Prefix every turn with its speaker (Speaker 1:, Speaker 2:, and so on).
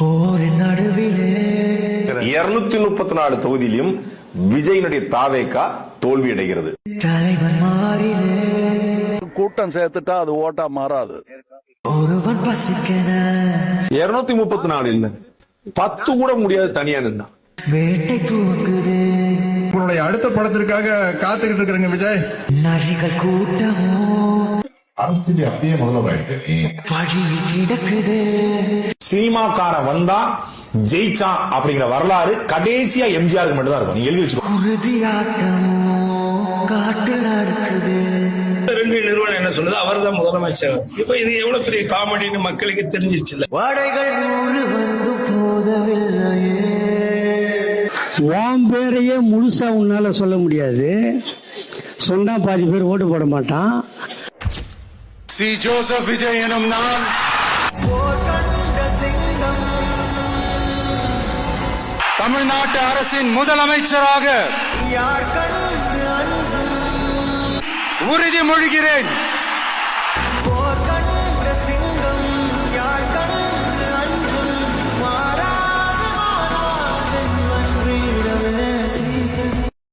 Speaker 1: போரின் நடுவிலே
Speaker 2: 234 தொகுதியிலும் விஜயினுடைய தாவேகா தோல்வி அடைகிறது.
Speaker 1: தலைவன் மாறிலே
Speaker 3: கூட்டம் சேர்த்துட்டா அது ஓட்டா மாறாது.
Speaker 1: ஒருவன் பசிக்கன
Speaker 2: 234 இல்ல 10 கூட முடியாது தனியா நின்னா.
Speaker 1: வேட்டை தூக்குது
Speaker 4: உங்களுடைய அடுத்த படத்திற்காக காத்துக்கிட்டு இருக்கிறேங்க விஜய்.
Speaker 1: நரிகள் கூட்டமோ
Speaker 5: அரசியல் அப்படியே முதல்வராயிட்டு
Speaker 1: வழியில் கிடக்குது.
Speaker 2: சினிமாக்கார வந்தா ஜெயிச்சா அப்படிங்கிற வரலாறு கடைசியா எம்ஜிஆருக்கு மட்டும் தான் இருக்கும். நீங்க எழுதி வச்சுக்கோ.
Speaker 1: குருதியாட்டமோ காட்டு நடக்குது.
Speaker 6: ரெண்டு நிறுவனம் என்ன சொல்லுது, அவர் தான் முதலமைச்சர். இப்ப இது எவ்வளவு பெரிய காமெடின்னு மக்களுக்கு தெரிஞ்சிருச்சு.
Speaker 1: வாடைகள் 100 வந்து போதவில்லையே.
Speaker 7: உன் பேரையே முழுசா உன்னால சொல்ல முடியாது. சொன்னா பாதி பேர் ஓட்டு போட மாட்டான்.
Speaker 8: சி ஜோசப் விஜய் எனும் நான் தமிழ்நாட்டு அரசின் முதலமைச்சராக உறுதிமொழிகிறேன்.